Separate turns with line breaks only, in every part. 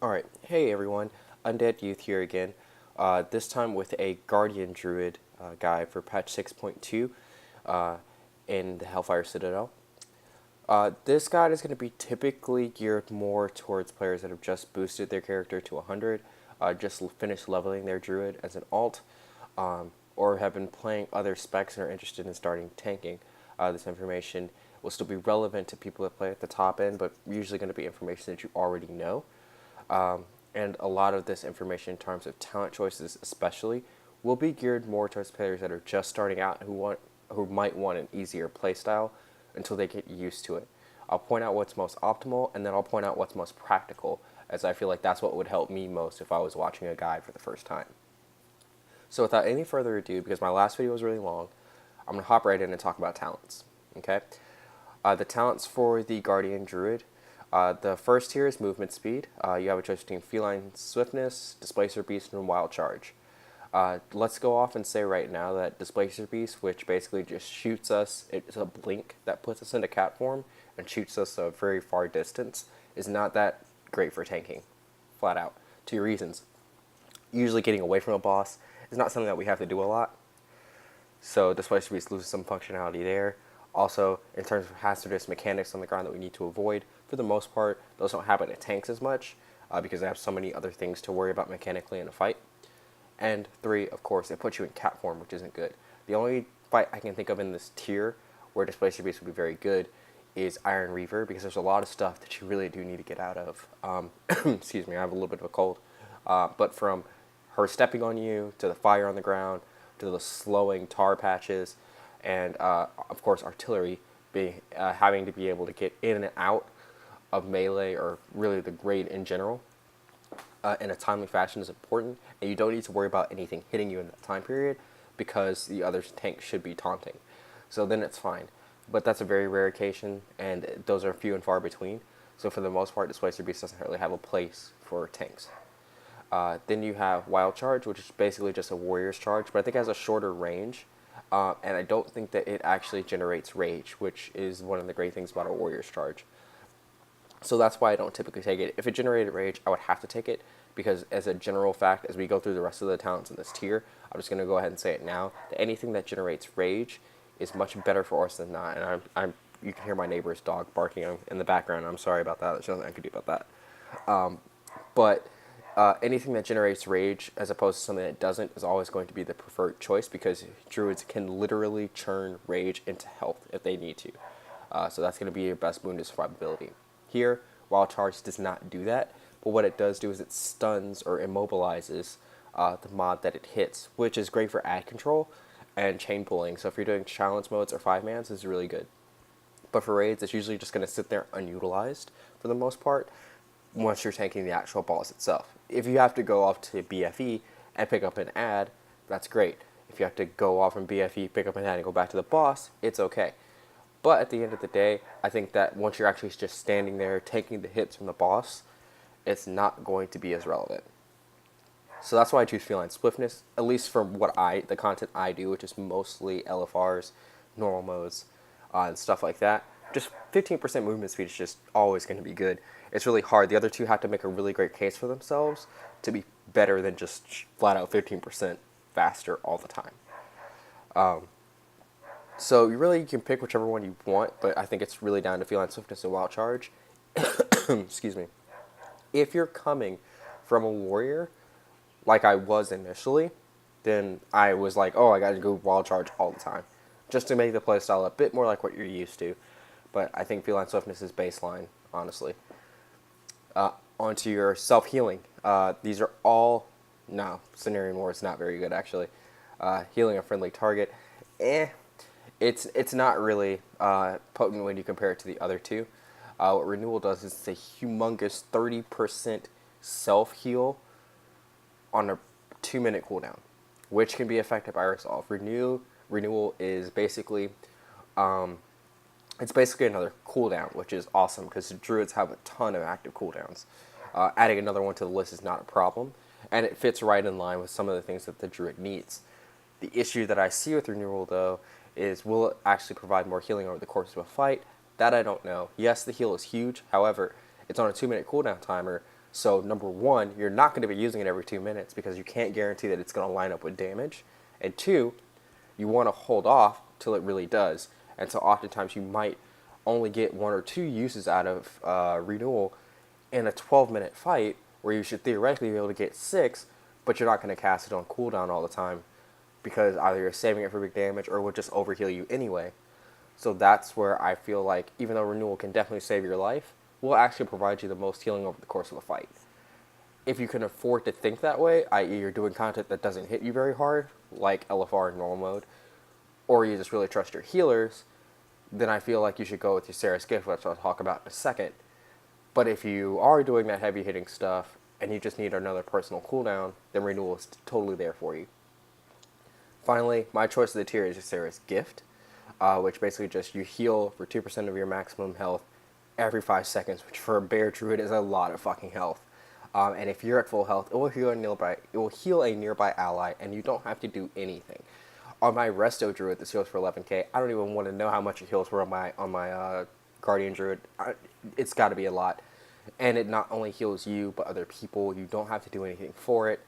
Alright, hey everyone, Undead Youth here again, this time with a Guardian Druid guide for patch 6.2 in the Hellfire Citadel. This guide is going to be typically geared more towards players that have just boosted their character to 100, just finished leveling their Druid as an alt, or have been playing other specs and are interested in starting tanking. This information will still be relevant to people that play at the top end, but usually going to be information that you already know. And a lot of this information in terms of talent choices especially will be geared more towards players that are just starting out and who might want an easier playstyle until they get used to it. I'll point out what's most optimal, and then I'll point out what's most practical, as I feel like that's what would help me most if I was watching a guide for the first time. So without any further ado, because my last video was really long, I'm going to hop right in and talk about talents. Okay, the talents for the Guardian Druid. The first tier is movement speed. You have a choice between feline swiftness, displacer beast, and wild charge. Let's go off and say right now that displacer beast, which basically just shoots us, it's a blink that puts us into cat form and shoots us a very far distance, is not that great for tanking, flat out. Two reasons. Usually getting away from a boss is not something that we have to do a lot, so displacer beast loses some functionality there. Also, in terms of hazardous mechanics on the ground that we need to avoid, for the most part, those don't happen in tanks as much because they have so many other things to worry about mechanically in a fight. And three, of course, it puts you in cat form, which isn't good. The only fight I can think of in this tier where Displacer Beast would be very good is Iron Reaver, because there's a lot of stuff that you really do need to get out of. Excuse me, I have a little bit of a cold. But from her stepping on you, to the fire on the ground, to the slowing tar patches, and of course artillery having to be able to get in and out of melee, or really the grade in general, in a timely fashion is important, and you don't need to worry about anything hitting you in that time period because the other tank should be taunting. So then it's fine. But that's a very rare occasion, and those are few and far between. So for the most part, Displacer Beast doesn't really have a place for tanks. Then you have Wild Charge, which is basically just a Warrior's Charge, but I think it has a shorter range. And I don't think that it actually generates Rage, which is one of the great things about a Warrior's Charge. So that's why I don't typically take it. If it generated Rage, I would have to take it, because as a general fact, as we go through the rest of the talents in this tier, I'm just going to go ahead and say it now, that anything that generates Rage is much better for us than not. And you can hear my neighbor's dog barking in the background. I'm sorry about that. There's nothing I can do about that. But anything that generates Rage as opposed to something that doesn't is always going to be the preferred choice, because Druids can literally churn Rage into health if they need to. So that's going to be your best boon to survivability. Here, Wild Charge does not do that, but what it does do is it stuns or immobilizes the mob that it hits, which is great for ad control and chain pulling. So if you're doing challenge modes or 5-mans, it's really good. But for raids, it's usually just going to sit there unutilized for the most part once you're tanking the actual boss itself. If you have to go off to BFE and pick up an ad, that's great. If you have to go off from BFE, pick up an ad, and go back to the boss, it's okay. But at the end of the day, I think that once you're actually just standing there taking the hits from the boss, it's not going to be as relevant. So that's why I choose Feline Swiftness, at least from the content I do, which is mostly LFRs, normal modes, and stuff like that. Just 15% movement speed is just always going to be good. It's really hard. The other two have to make a really great case for themselves to be better than just flat out 15% faster all the time. So you can pick whichever one you want, but I think it's really down to Feline Swiftness and Wild Charge. Excuse me. If you're coming from a warrior, like I was initially, then I was like, oh, I gotta go Wild Charge all the time, just to make the playstyle a bit more like what you're used to. But I think Feline Swiftness is baseline, honestly. Onto your self-healing. These are all... No, Scenario More is not very good, actually. Healing a friendly target. It's not really potent when you compare it to the other two. What Renewal does is it's a humongous 30% self-heal on a 2-minute cooldown, which can be affected by Resolve. Renewal is basically... it's basically another cooldown, which is awesome, because Druids have a ton of active cooldowns. Adding another one to the list is not a problem, and it fits right in line with some of the things that the Druid needs. The issue that I see with Renewal, though, is will it actually provide more healing over the course of a fight? That I don't know. Yes, the heal is huge. However, it's on a 2-minute cooldown timer, So number one, you're not going to be using it every 2 minutes because you can't guarantee that it's going to line up with damage. And two, you want to hold off till it really does. And so oftentimes you might only get 1 or 2 uses out of renewal in a 12-minute fight where you should theoretically be able to get 6, but you're not going to cast it on cooldown all the time because either you're saving it for big damage or it will just overheal you anyway. So that's where I feel like even though renewal can definitely save your life, will actually provide you the most healing over the course of a fight. If you can afford to think that way, i.e. you're doing content that doesn't hit you very hard, like LFR in normal mode, or you just really trust your healers, then I feel like you should go with your Sarah's Gift, which I'll talk about in a second. But if you are doing that heavy hitting stuff and you just need another personal cooldown, then renewal is totally there for you. Finally, my choice of the tier is Sarah's Gift, which basically just you heal for 2% of your maximum health every 5 seconds, which for a bear druid is a lot of fucking health. And if you're at full health, it will heal a nearby ally, and you don't have to do anything. On my Resto Druid, this heals for 11k. I don't even want to know how much it heals for on my Guardian Druid. It's got to be a lot, and it not only heals you but other people. You don't have to do anything for it.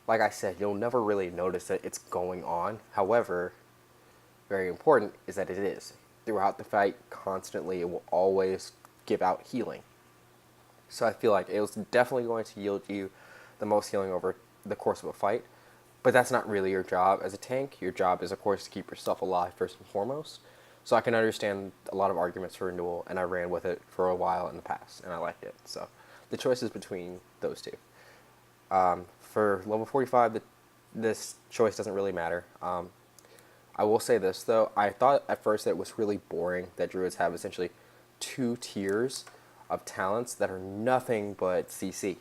Like I said, you'll never really notice that it's going on. However, very important is that it is throughout the fight constantly. It will always give out healing. So I feel like it was definitely going to yield you the most healing over the course of a fight. But that's not really your job as a tank. Your job is, of course, to keep yourself alive first and foremost. So I can understand a lot of arguments for renewal, and I ran with it for a while in the past, and I liked it. So the choice is between those two. For level 45, this choice doesn't really matter. I will say this, though. I thought at first that it was really boring that Druids have essentially 2 tiers of talents that are nothing but CC.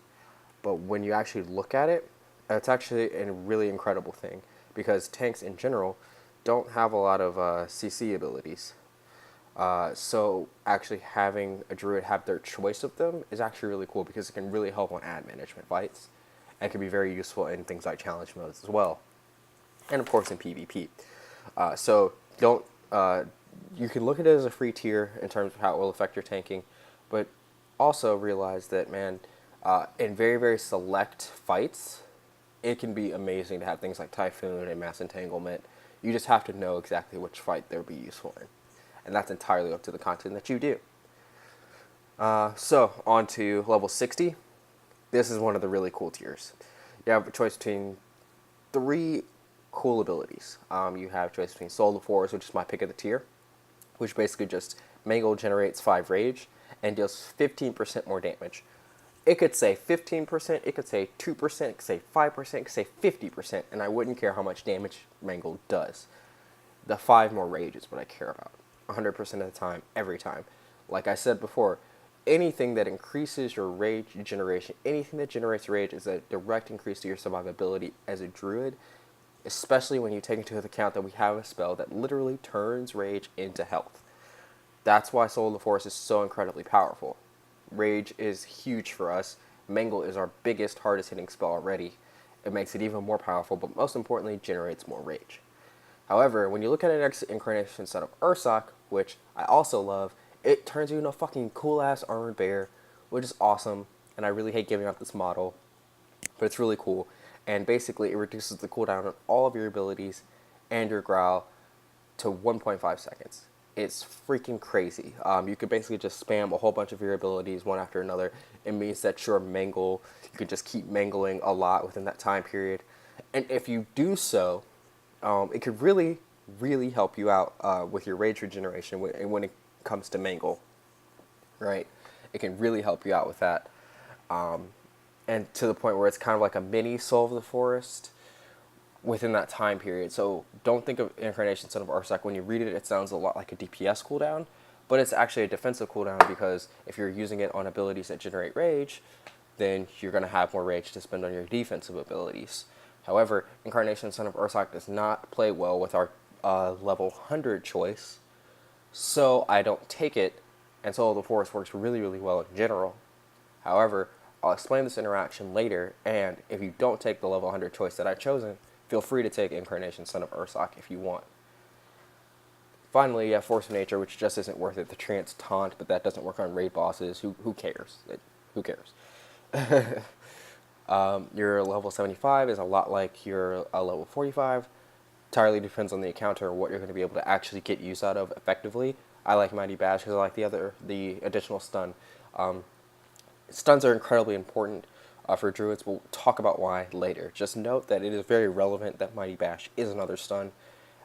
But when you actually look at it, it's actually a really incredible thing because tanks in general don't have a lot of CC abilities. So actually having a Druid have their choice of them is actually really cool because it can really help on ad management fights and can be very useful in things like challenge modes as well. And of course in PvP. So don't you can look at it as a free tier in terms of how it will affect your tanking, but also realize that, man, in very, very select fights, it can be amazing to have things like Typhoon and Mass Entanglement. You just have to know exactly which fight they'll be useful in. And that's entirely up to the content that you do. So, on to level 60. This is one of the really cool tiers. You have a choice between 3 cool abilities. You have a choice between Soul of the Forest, which is my pick of the tier, which basically just Mangle generates 5 rage and deals 15% more damage. It could say 15%, it could say 2%, it could say 5%, it could say 50%, and I wouldn't care how much damage Mangle does. The 5 more rage is what I care about. 100% of the time, every time. Like I said before, anything that increases your rage generation, anything that generates rage is a direct increase to your survivability as a druid, especially when you take into account that we have a spell that literally turns rage into health. That's why Soul of the Forest is so incredibly powerful. Rage is huge for us. Mangle is our biggest, hardest hitting spell already. It makes it even more powerful, but most importantly, generates more rage. However, when you look at an incarnation set of Ursoc, which I also love, it turns you into a fucking cool-ass armored bear, which is awesome, and I really hate giving up this model, but it's really cool. And basically, it reduces the cooldown on all of your abilities and your growl to 1.5 seconds. It's freaking crazy. You could basically just spam a whole bunch of your abilities one after another. It means that your mangle, you can just keep mangling a lot within that time period. And if you do so, it could really, really help you out with your rage regeneration when it comes to mangle, right? It can really help you out with that. And to the point where it's kind of like a mini Soul of the Forest within that time period. So don't think of Incarnation Son of Ursoc. When you read it, it sounds a lot like a DPS cooldown, but it's actually a defensive cooldown because if you're using it on abilities that generate rage, then you're going to have more rage to spend on your defensive abilities. However, Incarnation Son of Ursoc does not play well with our level 100 choice, so I don't take it, and Soul of the Forest works really, really well in general. However, I'll explain this interaction later, and if you don't take the level 100 choice that I've chosen, feel free to take Incarnation Son of Ursoc if you want. Finally, you have Force of Nature, which just isn't worth it. The Trance Taunt, but that doesn't work on raid bosses. Who cares? Who cares? Your level 75 is a lot like your level 45. Entirely depends on the encounter and what you're going to be able to actually get use out of effectively. I like Mighty Bash because I like the additional stun. Stuns are incredibly important for druids. We'll talk about why later. Just note that it is very relevant that Mighty Bash is another stun.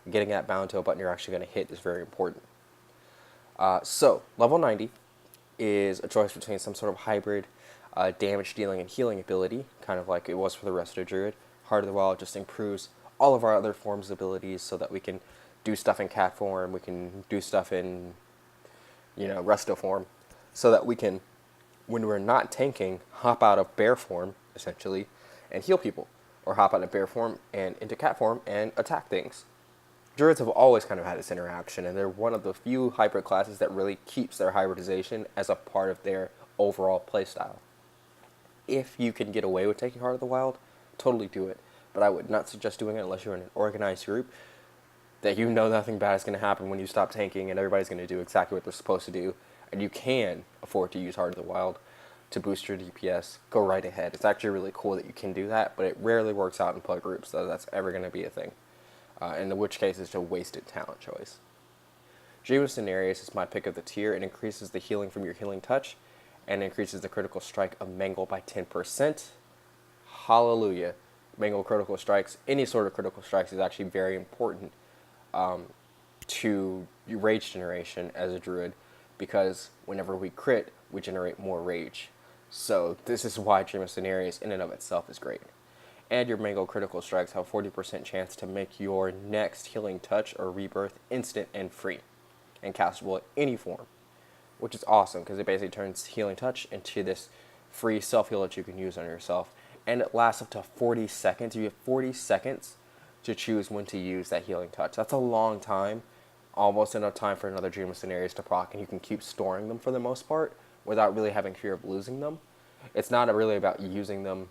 Getting that bound to a button you're actually going to hit is very important. So, level 90 is a choice between some sort of hybrid damage dealing and healing ability, kind of like it was for the rest of Druid. Heart of the Wild just improves all of our other forms of abilities so that we can do stuff in cat form, we can do stuff in, resto form, so that we can, when we're not tanking, hop out of bear form, essentially, and heal people, or hop out of bear form and into cat form and attack things. Druids have always kind of had this interaction, and they're one of the few hybrid classes that really keeps their hybridization as a part of their overall playstyle. If you can get away with taking Heart of the Wild, totally do it. But I would not suggest doing it unless you're in an organized group that you know nothing bad is going to happen when you stop tanking and everybody's going to do exactly what they're supposed to do, and you can afford to use Heart of the Wild to boost your DPS. Go right ahead. It's actually really cool that you can do that, but it rarely works out in plug groups, so that's ever going to be a thing. In which case, it's a wasted talent choice. Dream of Cenarius is my pick of the tier. It increases the healing from your healing touch and increases the critical strike of Mangle by 10%. Hallelujah. Mangle critical strikes, any sort of critical strikes, is actually very important to rage generation as a druid, because whenever we crit, we generate more rage. So this is why Dream of Cenarius in and of itself is great. And your Mango critical strikes have a 40% chance to make your next healing touch or rebirth instant and free, and castable at any form, which is awesome because it basically turns healing touch into this free self-heal that you can use on yourself, and it lasts up to 40 seconds. You have 40 seconds to choose when to use that healing touch. That's a long time, almost enough time for another Dream of Cenarius to proc, and you can keep storing them for the most part without really having fear of losing them. It's not really about using them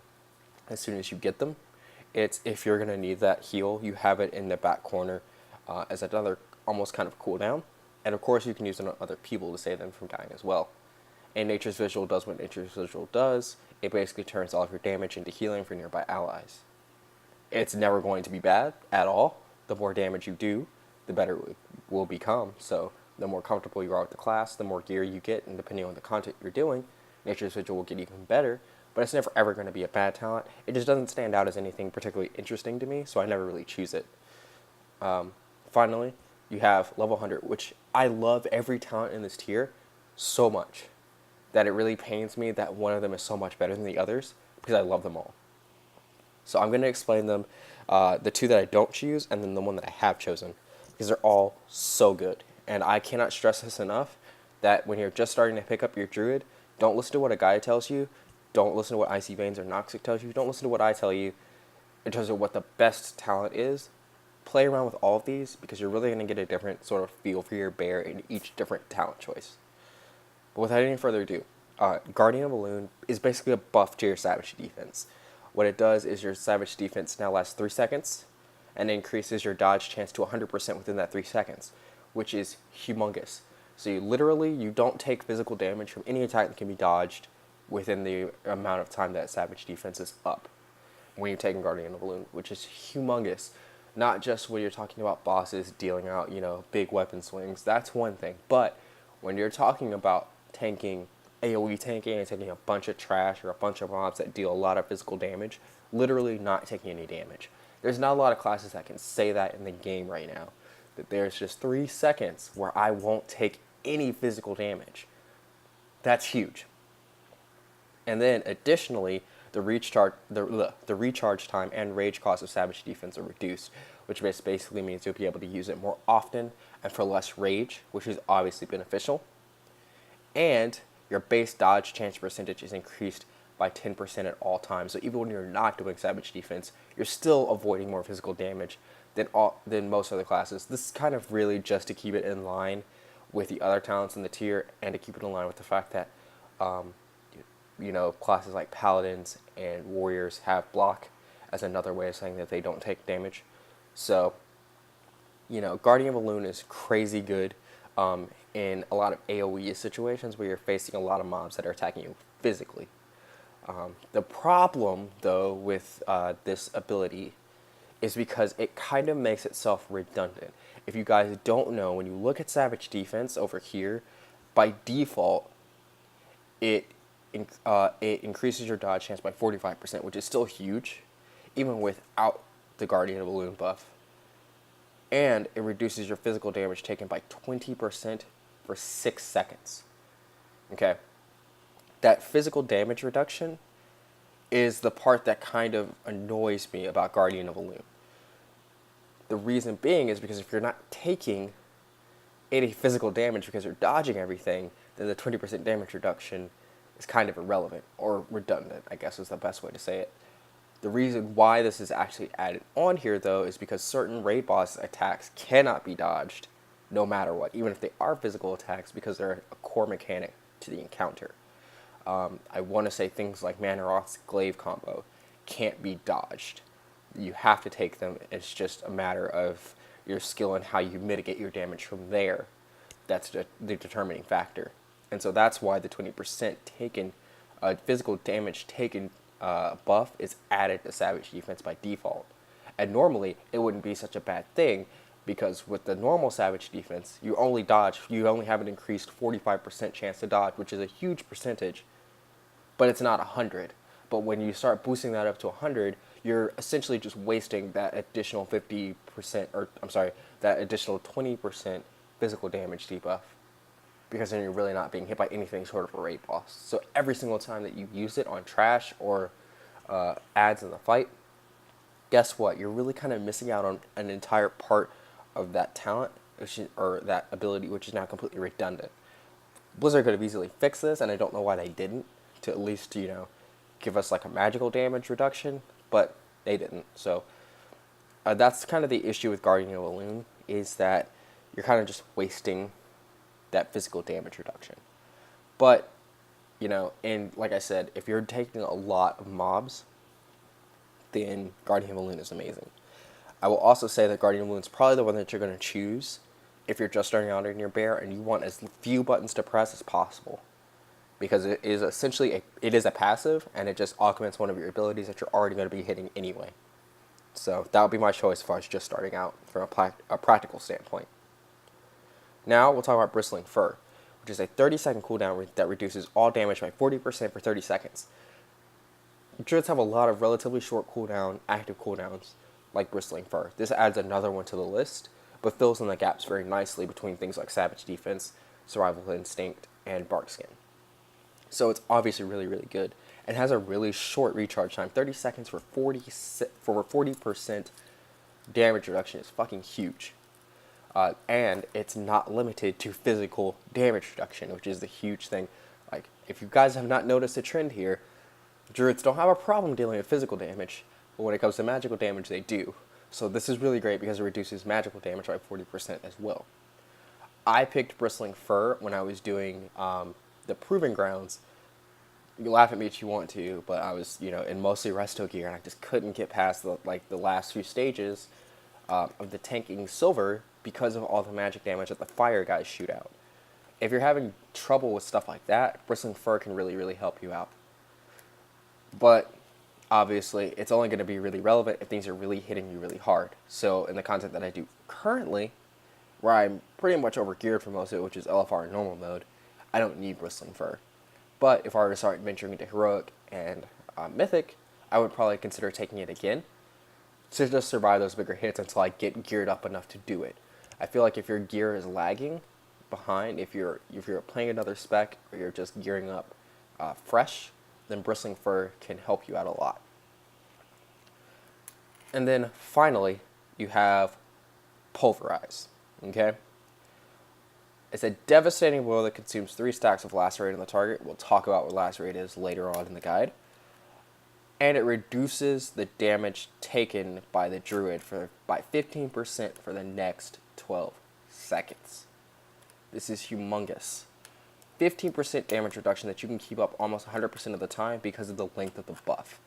as soon as you get them. It's if you're going to need that heal, you have it in the back corner as another almost kind of cooldown. And of course, you can use it on other people to save them from dying as well. And Nature's Visual does what Nature's Visual does. It basically turns all of your damage into healing for nearby allies. It's never going to be bad at all. The more damage you do, the better it will become. So the more comfortable you are with the class, the more gear you get, and depending on the content you're doing, Nature's Vigil will get even better. But it's never ever going to be a bad talent. It just doesn't stand out as anything particularly interesting to me, so I never really choose it. Finally, you have level 100, which I love every talent in this tier so much that it really pains me that one of them is so much better than the others, because I love them all. So I'm going to explain them, the two that I don't choose, and then the one that I have chosen, because they're all so good. And I cannot stress this enough, that when you're just starting to pick up your druid, don't listen to what a guy tells you. Don't listen to what Icy Veins or Noxic tells you. Don't listen to what I tell you in terms of what the best talent is. Play around with all of these, because you're really going to get a different sort of feel for your bear in each different talent choice. But without any further ado, Guardian of Balloon is basically a buff to your Savage defense. What it does is your Savage defense now lasts 3 seconds, and increases your dodge chance to 100% within that 3 seconds, which is humongous. So you don't take physical damage from any attack that can be dodged within the amount of time that Savage defense is up when you're taking Guardian of Balloon, which is humongous. Not just when you're talking about bosses dealing out, big weapon swings. That's one thing. But when you're talking about tanking, AoE tanking, and taking a bunch of trash or a bunch of mobs that deal a lot of physical damage, literally not taking any damage. There's not a lot of classes that can say that in the game right now. That there's just 3 seconds where I won't take any physical damage. That's huge. And then additionally, the recharge time and rage cost of Savage defense are reduced, which basically means you'll be able to use it more often and for less rage, which is obviously beneficial. And your base dodge chance percentage is increased by 10% at all times. So even when you're not doing Savage defense, you're still avoiding more physical damage than most other classes. This is kind of really just to keep it in line with the other talents in the tier, and to keep it in line with the fact that classes like Paladins and Warriors have block as another way of saying that they don't take damage. So, Guardian Balloon is crazy good in a lot of AoE situations where you're facing a lot of mobs that are attacking you physically. The problem, though, with this ability is because it kind of makes itself redundant. If you guys don't know, when you look at Savage Defense over here, by default, it it increases your dodge chance by 45%, which is still huge, even without the Guardian of Balloon buff. And it reduces your physical damage taken by 20% for 6 seconds. Okay? That physical damage reduction is the part that kind of annoys me about Guardian of Balloon. The reason being is because if you're not taking any physical damage because you're dodging everything, then the 20% damage reduction is kind of irrelevant, or redundant, I guess is the best way to say it. The reason why this is actually added on here, though, is because certain raid boss attacks cannot be dodged no matter what, even if they are physical attacks, because they're a core mechanic to the encounter. I want to say things like Manaroth's Glaive combo can't be dodged. You have to take them. It's just a matter of your skill and how you mitigate your damage from there. That's the determining factor. And so that's why the 20% taken, physical damage taken buff is added to Savage Defense by default. And normally, it wouldn't be such a bad thing, because with the normal Savage Defense, you only have an increased 45% chance to dodge, which is a huge percentage, but it's not 100. But when you start boosting that up to 100, you're essentially just wasting that additional 50%, that additional 20% physical damage debuff, because then you're really not being hit by anything short of a raid boss. So every single time that you use it on trash or ads in the fight, guess what? You're really kind of missing out on an entire part of that talent, or that ability, which is now completely redundant. Blizzard could have easily fixed this, and I don't know why they didn't, to at least, give us like a magical damage reduction, but they didn't. So that's kind of the issue with Guardian of Balloon, is that you're kind of just wasting that physical damage reduction. But, and like I said, if you're taking a lot of mobs, then Guardian of Balloon is amazing. I will also say that Guardian of Balloon is probably the one that you're going to choose if you're just starting out in your bear and you want as few buttons to press as possible, because it is essentially a passive, and it just augments one of your abilities that you're already going to be hitting anyway. So that would be my choice if I was just starting out from a practical standpoint. Now we'll talk about Bristling Fur, which is a 30-second cooldown that reduces all damage by 40% for 30 seconds. Druids have a lot of relatively short active cooldowns, like Bristling Fur. This adds another one to the list, but fills in the gaps very nicely between things like Savage Defense, Survival Instinct, and Bark Skin. So it's obviously really, really good, and has a really short recharge time. 30 seconds for 40% damage reduction is fucking huge. And it's not limited to physical damage reduction, which is the huge thing. Like, if you guys have not noticed a trend here, Druids don't have a problem dealing with physical damage, but when it comes to magical damage, they do. So this is really great because it reduces magical damage by 40% as well. I picked Bristling Fur when I was doing the Proving Grounds. You can laugh at me if you want to, but I was, in mostly resto gear, and I just couldn't get past the last few stages of the tanking silver because of all the magic damage that the fire guys shoot out. If you're having trouble with stuff like that, Bristling Fur can really, really help you out. But obviously, it's only going to be really relevant if things are really hitting you really hard. So in the content that I do currently, where I'm pretty much overgeared for most of it, which is LFR and normal mode, I don't need Bristling Fur. But if I were to start venturing into Heroic and Mythic, I would probably consider taking it again to just survive those bigger hits until I get geared up enough to do it. I feel like if your gear is lagging behind, if you're playing another spec, or you're just gearing up fresh, then Bristling Fur can help you out a lot. And then finally, you have Pulverize. Okay? It's a devastating blow that consumes 3 stacks of Lacerate on the target. We'll talk about what Lacerate is later on in the guide. And it reduces the damage taken by the Druid by 15% for the next 12 seconds. This is humongous. 15% damage reduction that you can keep up almost 100% of the time because of the length of the buff.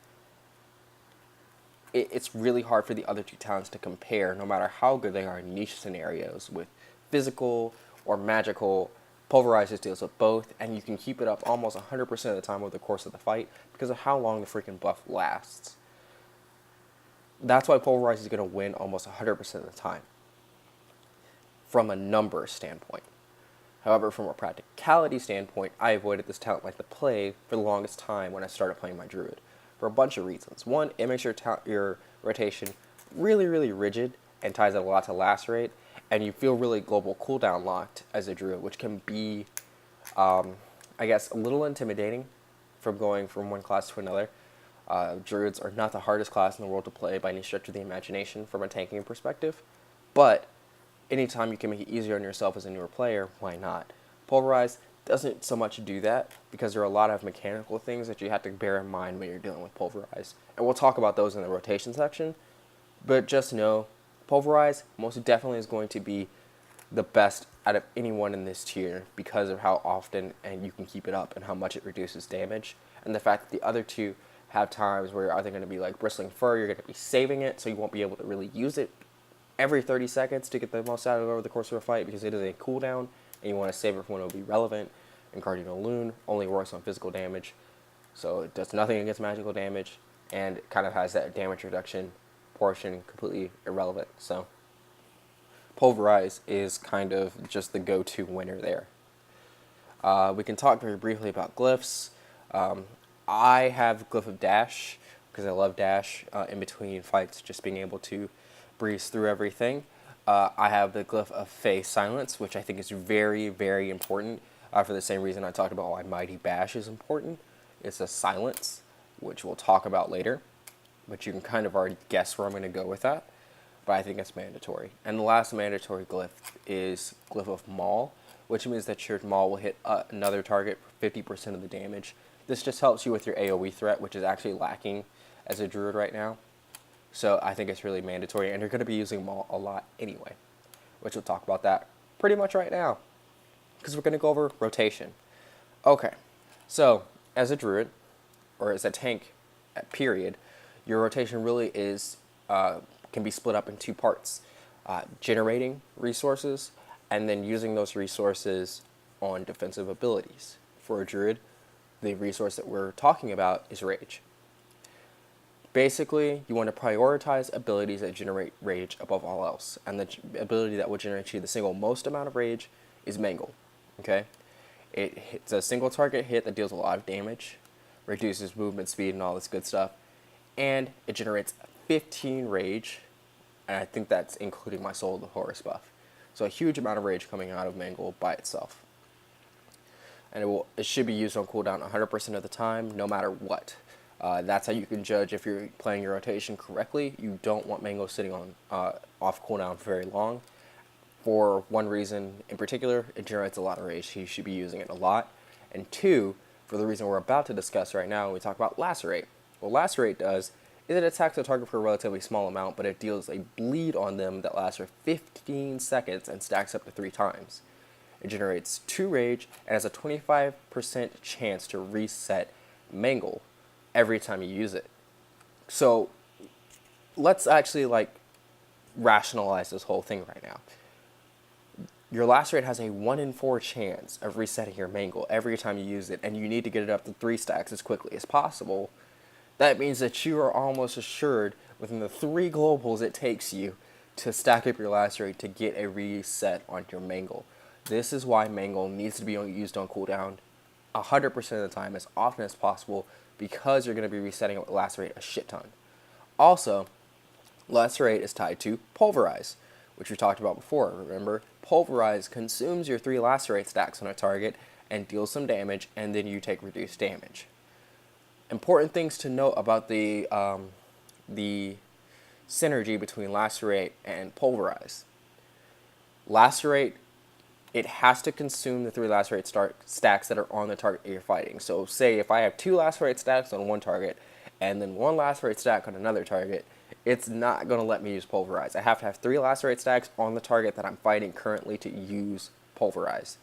It's really hard for the other two talents to compare, no matter how good they are in niche scenarios with physical or magical Pulverize just deals with both, and you can keep it up almost 100% of the time over the course of the fight because of how long the freaking buff lasts. That's why Pulverize is going to win almost 100% of the time from a number standpoint. However, from a practicality standpoint, I avoided this talent like the plague for the longest time when I started playing my Druid for a bunch of reasons. One, it makes your rotation really, really rigid and ties it a lot to Lacerate, and you feel really global cooldown locked as a Druid, which can be, I guess, a little intimidating from going from one class to another. Druids are not the hardest class in the world to play by any stretch of the imagination from a tanking perspective, but anytime you can make it easier on yourself as a newer player, why not? Pulverize doesn't so much do that because there are a lot of mechanical things that you have to bear in mind when you're dealing with Pulverize. And we'll talk about those in the rotation section, but just know Pulverize most definitely is going to be the best out of anyone in this tier because of how often and you can keep it up and how much it reduces damage, and the fact that the other two have times where you're either going to be like Bristling Fur, you're going to be saving it, so you won't be able to really use it every 30 seconds to get the most out of it over the course of a fight because it is a cooldown, and you want to save it for when it will be relevant. And Guardian Loon only works on physical damage, so it does nothing against magical damage, and it kind of has that damage reduction portion completely irrelevant. So Pulverize is kind of just the go-to winner there. We can talk very briefly about glyphs. I have Glyph of Dash because I love Dash in between fights, just being able to breeze through everything. I have the Glyph of Fey Silence, which I think is very, very important for the same reason I talked about why Mighty Bash is important. It's a silence, which we'll talk about later, but you can kind of already guess where I'm going to go with that, but I think it's mandatory. And the last mandatory glyph is Glyph of Maul, which means that your Maul will hit another target for 50% of the damage. This just helps you with your AoE threat, which is actually lacking as a Druid right now. So I think it's really mandatory, and you're going to be using Maul a lot anyway, which we'll talk about that pretty much right now, because we're going to go over rotation. Okay, so as a Druid, or as a tank, period, your rotation really is can be split up in two parts. Generating resources, and then using those resources on defensive abilities. For a Druid, the resource that we're talking about is Rage. Basically, you want to prioritize abilities that generate Rage above all else, and the ability that will generate you the single most amount of Rage is Mangle. Okay? It's a single target hit that deals a lot of damage, reduces movement speed and all this good stuff, and it generates 15 Rage, and I think that's including my Soul of the Horus buff. So a huge amount of Rage coming out of Mangle by itself. And it should be used on cooldown 100% of the time, no matter what. That's how you can judge if you're playing your rotation correctly. You don't want Mango sitting on off cooldown for very long. For one reason in particular, it generates a lot of Rage. You should be using it a lot. And two, for the reason we're about to discuss right now when we talk about Lacerate. What Lacerate does is it attacks the target for a relatively small amount, but it deals a bleed on them that lasts for 15 seconds and stacks up to 3 times. It generates 2 Rage and has a 25% chance to reset Mangle every time you use it. So let's actually rationalize this whole thing right now. Your Lacerate has a 1 in 4 chance of resetting your Mangle every time you use it, and you need to get it up to 3 stacks as quickly as possible. That means that you are almost assured within the 3 globals it takes you to stack up your Lacerate to get a reset on your Mangle. This is why Mangle needs to be used on cooldown 100% of the time as often as possible, because you're going to be resetting Lacerate a shit ton. Also, Lacerate is tied to Pulverize, which we talked about before. Remember, Pulverize consumes your 3 Lacerate stacks on a target and deals some damage, and then you take reduced damage. Important things to note about the synergy between Lacerate and Pulverize. Lacerate, it has to consume the 3 Lacerate stacks that are on the target that you're fighting. So say if I have 2 Lacerate stacks on one target and then 1 Lacerate stack on another target, it's not going to let me use Pulverize. I have to have 3 Lacerate stacks on the target that I'm fighting currently to use Pulverize.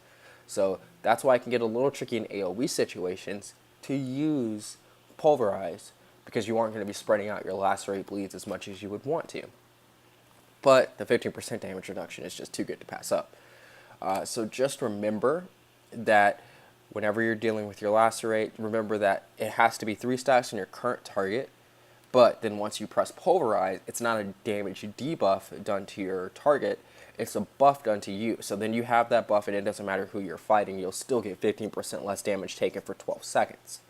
So that's why it can get a little tricky in AoE situations to use Pulverize, because you aren't going to be spreading out your Lacerate bleeds as much as you would want to. But the 15% damage reduction is just too good to pass up. So just remember, that whenever you're dealing with your lacerate, remember that it has to be 3 stacks on your current target. But then once you press pulverize, it's not a damage debuff done to your target, it's a buff done to you. So then you have that buff and it doesn't matter who you're fighting, you'll still get 15% less damage taken for 12 seconds.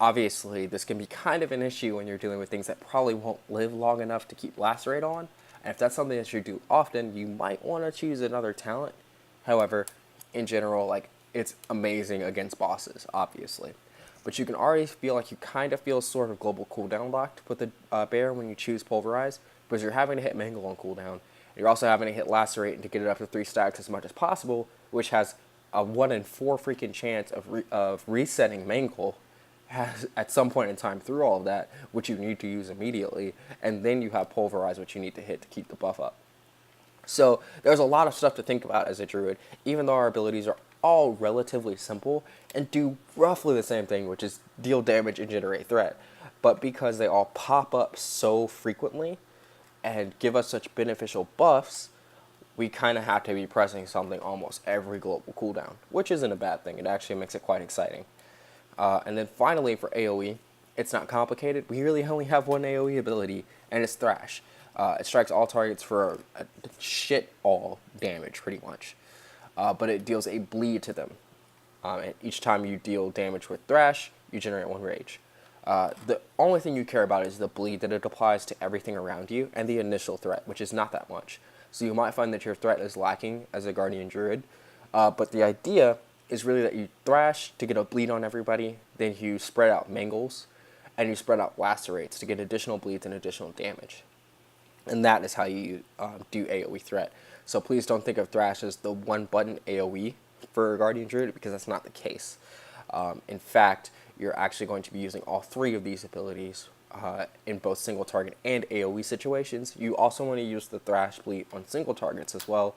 Obviously, this can be kind of an issue when you're dealing with things that probably won't live long enough to keep lacerate on. And if that's something that you do often, you might want to choose another talent. However, in general, like, it's amazing against bosses, obviously. But you can already feel like you kind of feel sort of global cooldown locked with the bear when you choose pulverize, because you're having to hit mangle on cooldown. You're also having to hit lacerate to get it up to 3 stacks as much as possible, which has a 1 in 4 freaking chance of resetting mangle has at some point in time through all of that, which you need to use immediately, and then you have pulverize, which you need to hit to keep the buff up. So there's a lot of stuff to think about as a druid, even though our abilities are all relatively simple and do roughly the same thing, which is deal damage and generate threat. But because they all pop up so frequently and give us such beneficial buffs, we kind of have to be pressing something almost every global cooldown, which isn't a bad thing. It actually makes it quite exciting. And then finally for AoE, it's not complicated. We really only have one AoE ability, and it's Thrash. It strikes all targets for a shit all damage, pretty much. But it deals a bleed to them. And each time you deal damage with Thrash, you generate 1 rage. The only thing you care about is the bleed that it applies to everything around you, and the initial threat, which is not that much. So you might find that your threat is lacking as a Guardian Druid. But the idea is really that you Thrash to get a bleed on everybody, then you spread out Mangles, and you spread out Lacerates to get additional bleeds and additional damage. And that is how you do AoE threat. So please don't think of Thrash as the one button AoE for Guardian Druid, because that's not the case. In fact, you're actually going to be using all 3 of these abilities in both single target and AoE situations. You also want to use the Thrash bleed on single targets as well,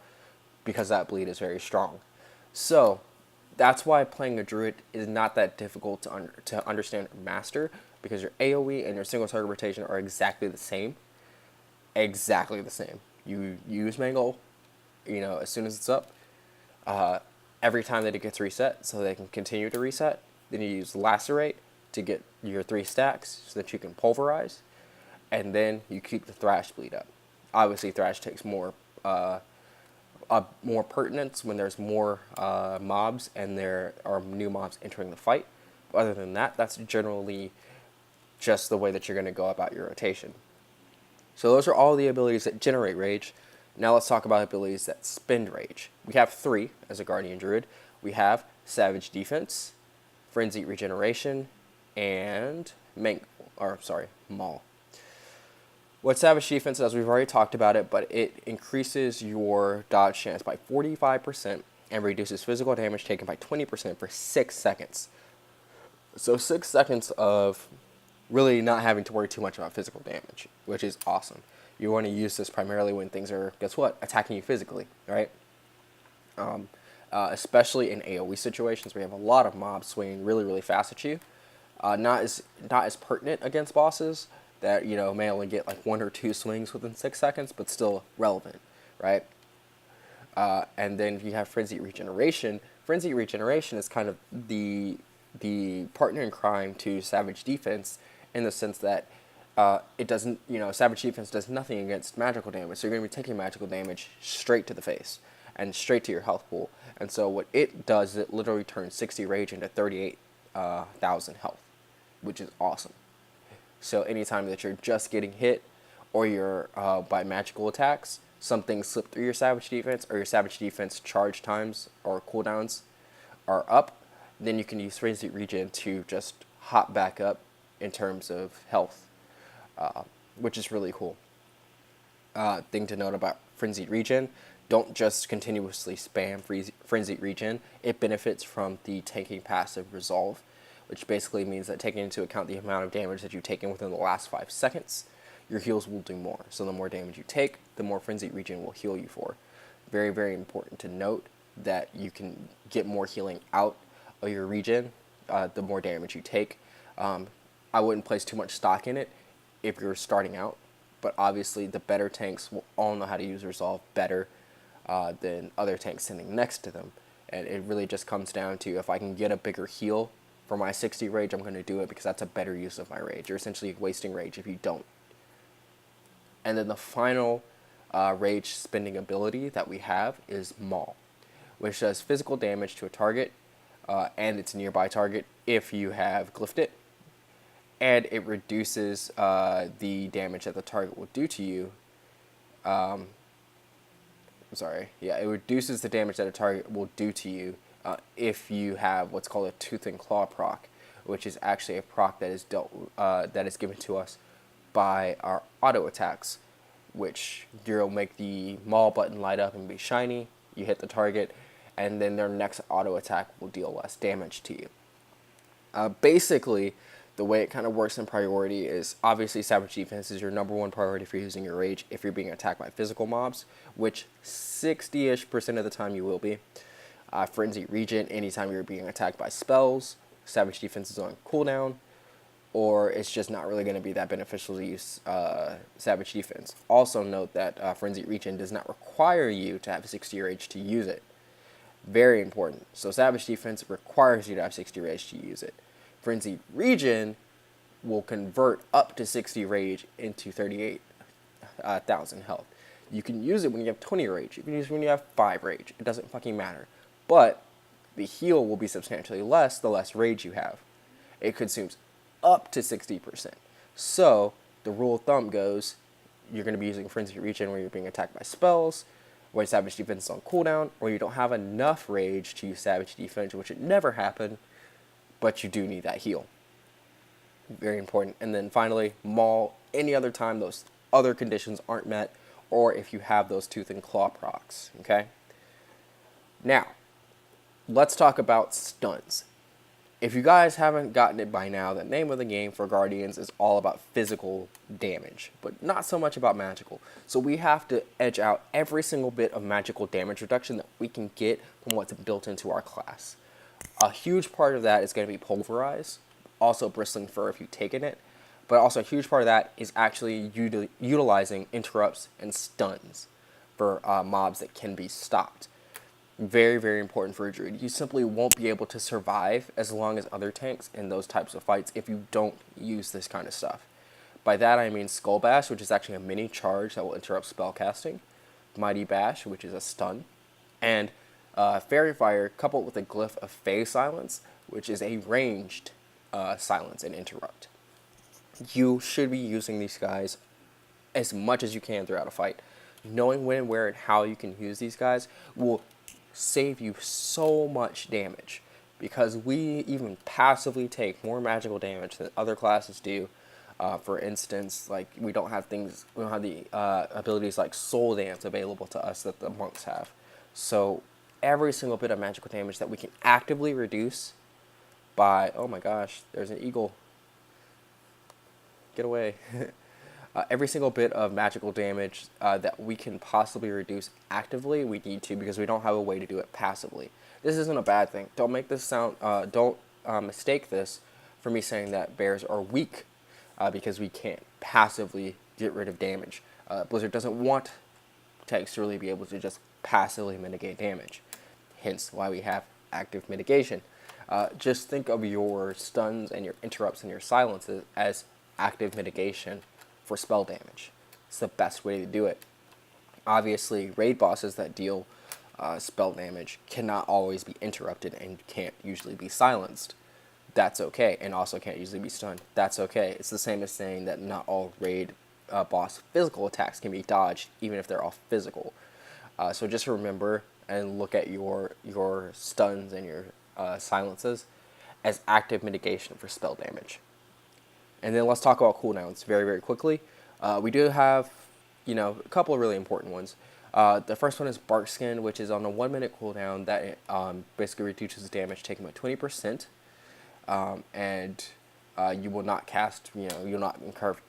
because that bleed is very strong. So that's why playing a Druid is not that difficult to understand or master, because your AoE and your single target rotation are exactly the same. Exactly the same. You use Mangle, as soon as it's up, every time that it gets reset, so they can continue to reset. Then you use Lacerate to get your 3 stacks so that you can pulverize, and then you keep the Thrash bleed up. Obviously, Thrash takes more pertinence when there's more mobs and there are new mobs entering the fight. But other than that, that's generally just the way that you're going to go about your rotation. So those are all the abilities that generate rage. Now let's talk about abilities that spend rage. We have 3 as a Guardian Druid. We have Savage Defense, Frenzied Regeneration, and Maul. What Savage Defense does, we've already talked about it, but it increases your dodge chance by 45% and reduces physical damage taken by 20% for 6 seconds. So 6 seconds of really not having to worry too much about physical damage, which is awesome. You want to use this primarily when things are, guess what, attacking you physically, right? Especially in AoE situations where you have a lot of mobs swinging really, really fast at you. Not as pertinent against bosses that, may only get like 1 or 2 swings within 6 seconds, but still relevant, right? And then you have Frenzied Regeneration. Frenzied Regeneration is kind of the partner in crime to Savage Defense, in the sense that it doesn't, Savage Defense does nothing against magical damage, so you're going to be taking magical damage straight to the face and straight to your health pool. And so what it does is it literally turns 60 rage into 38,000 health, which is awesome. So anytime that you're just getting hit, or you're by magical attacks, something slip through your Savage Defense, or your Savage Defense charge times or cooldowns are up, then you can use Frenzied Regen to just hop back up in terms of health, which is really cool. Thing to note about Frenzied Regen, don't just continuously spam Frenzied Regen. It benefits from the tanking passive Resolve, which basically means that taking into account the amount of damage that you've taken within the last 5 seconds, your heals will do more. So the more damage you take, the more Frenzied Regen will heal you for. Very, very important to note that you can get more healing out of your regen the more damage you take. I wouldn't place too much stock in it if you're starting out, but obviously the better tanks will all know how to use Resolve better than other tanks sitting next to them. And it really just comes down to if I can get a bigger heal for my 60 rage, I'm going to do it because that's a better use of my rage. You're essentially wasting rage if you don't. And then the final rage spending ability that we have is Maul, which does physical damage to a target and its nearby target if you have glyphed it. And it reduces the damage that the target will do to you. It reduces the damage that a target will do to you if you have what's called a Tooth and Claw proc, which is actually a proc that is given to us by our auto attacks, which you'll make the Maul button light up and be shiny. You hit the target, and then their next auto attack will deal less damage to you. Basically, the way it kind of works in priority is obviously Savage Defense is your #1 priority for using your rage if you're being attacked by physical mobs, which 60-ish% of the time you will be. Frenzy Regent, anytime you're being attacked by spells, Savage Defense is on cooldown, or it's just not really going to be that beneficial to use Savage Defense. Also note that Frenzy Regent does not require you to have 60 rage to use it. Very important. So Savage Defense requires you to have 60 rage to use it. Frenzy Regen will convert up to 60 rage into 38,000 health. You can use it when you have 20 rage. You can use it when you have 5 rage. It doesn't fucking matter. But the heal will be substantially less the less rage you have. It consumes up to 60%. So the rule of thumb goes, you're going to be using Frenzy Regen when you're being attacked by spells, when Savage Defense is on cooldown, or you don't have enough rage to use Savage Defense, which it never happened, but you do need that heal. Very important. And then finally, Maul, any other time those other conditions aren't met, or if you have those Tooth and Claw procs, okay? Now, let's talk about stuns. If you guys haven't gotten it by now, the name of the game for Guardians is all about physical damage, but not so much about magical. So we have to edge out every single bit of magical damage reduction that we can get from what's built into our class. A huge part of that is going to be Pulverize, also Bristling Fur if you've taken it, but also a huge part of that is actually utilizing interrupts and stuns for mobs that can be stopped. Very, very important for a Druid. You simply won't be able to survive as long as other tanks in those types of fights if you don't use this kind of stuff. By that I mean Skull Bash, which is actually a mini charge that will interrupt spellcasting, Mighty Bash, which is a stun, and Fairy Fire coupled with a glyph of Fey Silence, which is a ranged silence and interrupt. You should be using these guys as much as you can throughout a fight. Knowing when, where, and how you can use these guys will save you so much damage, because we even passively take more magical damage than other classes do. For instance, like we don't have the abilities like Soul Dance available to us that the monks have. So every single bit of magical damage that we can actively reduce by, oh my gosh, there's an eagle. Get away. Every single bit of magical damage that we can possibly reduce actively, we need to, because we don't have a way to do it passively. This isn't a bad thing. Don't make this sound, don't mistake this for me saying that bears are weak because we can't passively get rid of damage. Blizzard doesn't want tanks to really be able to just passively mitigate damage. Hence why we have active mitigation. Just think of your stuns and your interrupts and your silences as active mitigation for spell damage. It's the best way to do it. Obviously, raid bosses that deal spell damage cannot always be interrupted and can't usually be silenced. That's okay, and also can't usually be stunned. That's okay. It's the same as saying that not all raid boss physical attacks can be dodged, even if they're all physical. So just remember and look at your stuns and your silences as active mitigation for spell damage. And then let's talk about cooldowns very, very quickly. We do have, a couple of really important ones. The first one is Bark Skin, which is on a 1-minute cooldown that basically reduces damage taken by 20%. And you will not cast, you'll not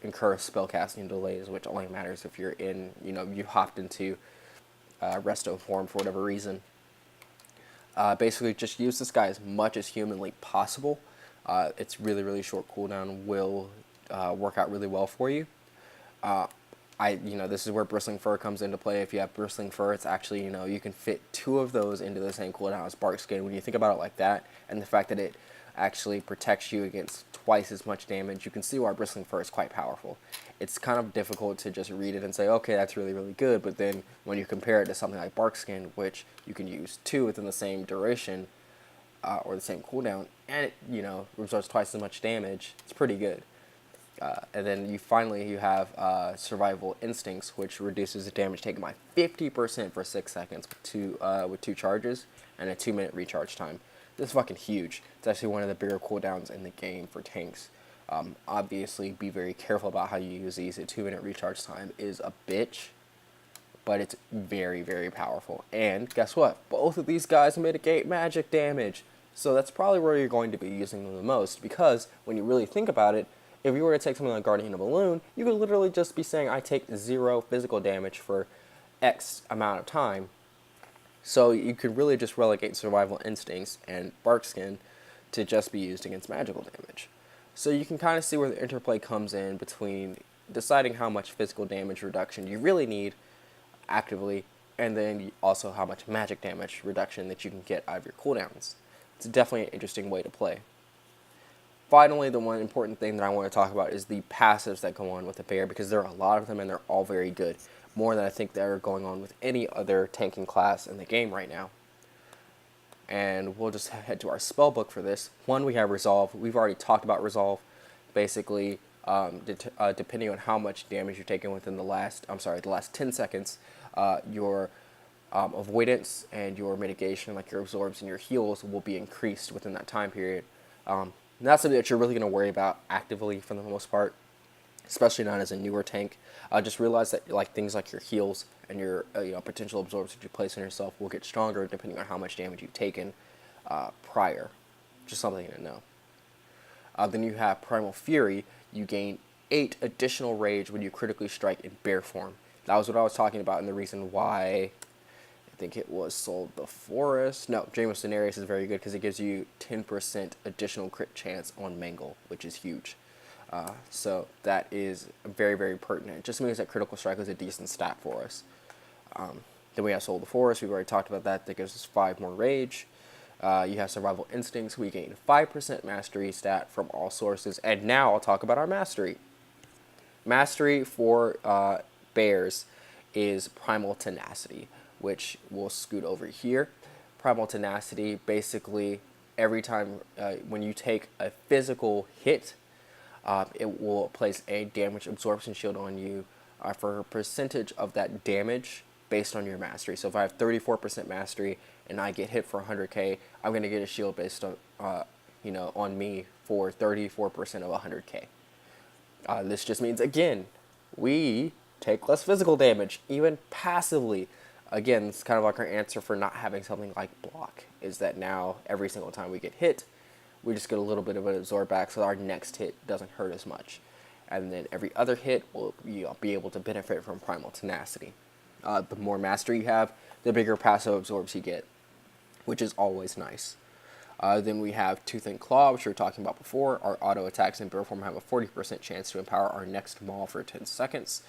incur spell casting delays, which only matters if you're in, you hopped into resto form for whatever reason. Basically, just use this guy as much as humanly possible. It's really, really short cooldown, will work out really well for you. This is where Bristling Fur comes into play. If you have Bristling Fur, it's actually, you can fit 2 of those into the same cooldown as Bark Skin. When you think about it like that, and the fact that it actually protects you against twice as much damage, you can see why Bristling Fur is quite powerful. It's kind of difficult to just read it and say, okay, that's really, really good, but then when you compare it to something like Bark Skin, which you can use 2 within the same duration, or the same cooldown, and it, results twice as much damage, it's pretty good. And then you have Survival Instincts, which reduces the damage taken by 50% for 6 seconds with 2 charges and a 2-minute recharge time. This is fucking huge. It's actually one of the bigger cooldowns in the game for tanks. Obviously, be very careful about how you use these. A 2-minute recharge time is a bitch, but it's very, very powerful. And guess what? Both of these guys mitigate magic damage. So that's probably where you're going to be using them the most, because when you really think about it, if you were to take something like Guardian of Balloon, you could literally just be saying, I take 0 physical damage for X amount of time. So you could really just relegate Survival Instincts and Bark Skin to just be used against magical damage. So you can kind of see where the interplay comes in between deciding how much physical damage reduction you really need actively, and then also how much magic damage reduction that you can get out of your cooldowns. It's definitely an interesting way to play. Finally, the one important thing that I want to talk about is the passives that go on with the bear, because there are a lot of them and they're all very good. More than I think that are going on with any other tanking class in the game right now. And we'll just head to our spell book for this. One, we have Resolve. We've already talked about Resolve. Basically, depending on how much damage you're taking within the last 10 seconds, your avoidance and your mitigation, like your absorbs and your heals, will be increased within that time period. Not something that you're really going to worry about actively for the most part, especially not as a newer tank. Just realize that things like your heals and your potential absorbs that you place on yourself will get stronger depending on how much damage you've taken prior. Just something to know. Then you have Primal Fury. You gain 8 additional rage when you critically strike in bear form. That was what I was talking about, and the reason why I think it was Soul the Forest. No, Dream of Cenarius is very good because it gives you 10% additional crit chance on Mangle, which is huge. So that is very, very pertinent. It just means that Critical Strike is a decent stat for us. Then we have Soul the Forest. We've already talked about that. That gives us 5 more rage. You have Survival Instincts. We gain 5% mastery stat from all sources. And now I'll talk about our mastery. Mastery for bears is Primal Tenacity, which we'll scoot over here. Primal Tenacity, basically, every time when you take a physical hit, it will place a damage absorption shield on you for a percentage of that damage based on your mastery. So if I have 34% mastery and I get hit for 100k, I'm going to get a shield based on on me for 34% of 100k. This just means, again, we take less physical damage, even passively. Again, it's kind of like our answer for not having something like block, is that now every single time we get hit, we just get a little bit of an absorb back so our next hit doesn't hurt as much. And then every other hit will be able to benefit from Primal Tenacity. The more mastery you have, the bigger passive absorbs you get, which is always nice. Then we have Tooth and Claw, which we were talking about before. Our auto attacks in bear form have a 40% chance to empower our next maul for 10 seconds.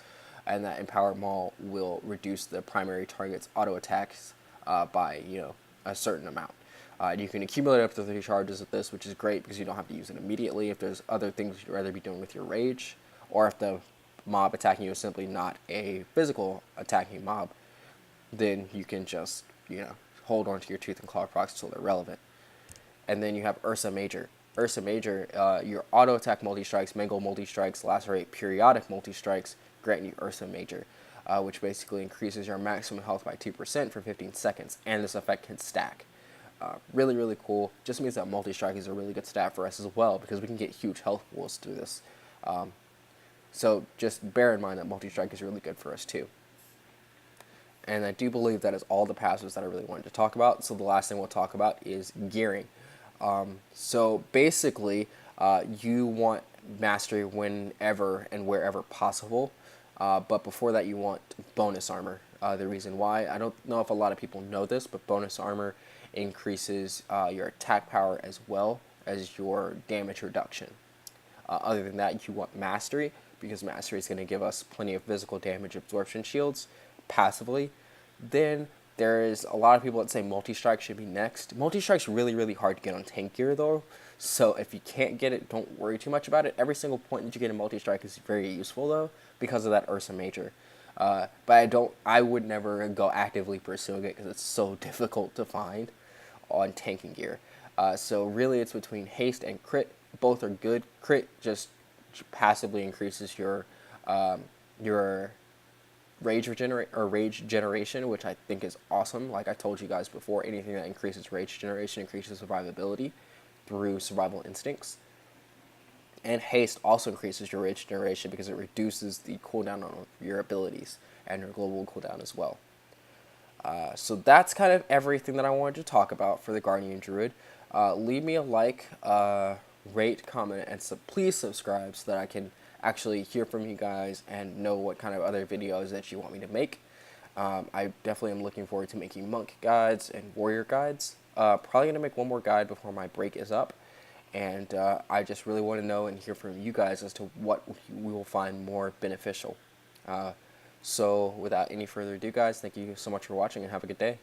And that Empower Maul will reduce the primary target's auto attacks by a certain amount. You can accumulate up to 3 charges of this, which is great because you don't have to use it immediately if there's other things you'd rather be doing with your rage, or if the mob attacking you is simply not a physical attacking mob, then you can just hold on to your Tooth and Claw procs until they're relevant. And then you have Ursa Major. Ursa Major, your auto attack multi-strikes, mangle multi-strikes, lacerate periodic multi-strikes grant you Ursa Major, which basically increases your maximum health by 2% for 15 seconds, and this effect can stack. Really, really cool. Just means that multi-strike is a really good stat for us as well, because we can get huge health pools through this. So just bear in mind that multi-strike is really good for us too. And I do believe that is all the passives that I really wanted to talk about. So the last thing we'll talk about is gearing. So basically, you want mastery whenever and wherever possible. But before that, you want bonus armor. The reason why, I don't know if a lot of people know this, but bonus armor increases your attack power as well as your damage reduction. Other than that, you want mastery because Mastery is going to give us plenty of physical damage absorption shields passively. Then there's a lot of people that say multi-strike should be next. Multi-strike's really, really hard to get on tank gear though, so if you can't get it, don't worry too much about it. Every single point that you get in multi-strike is very useful though, because of that Ursa Major. But I would never go actively pursuing it because it's so difficult to find on tanking gear. So really it's between haste and crit. Both are good. Crit just passively increases your rage generation, which I think is awesome. Like I told you guys before, anything that increases rage generation increases survivability through survival instincts. And haste also increases your rage generation because it reduces the cooldown on your abilities and your global cooldown as well. So that's kind of everything that I wanted to talk about for the Guardian Druid. Leave me a like, rate, comment, and please subscribe so that I can actually hear from you guys and know what kind of other videos that you want me to make. I definitely am looking forward to making monk guides and warrior guides. Probably going to make one more guide before my break is up. And I just really want to know and hear from you guys as to what we will find more beneficial. So without any further ado, guys, thank you so much for watching and have a good day.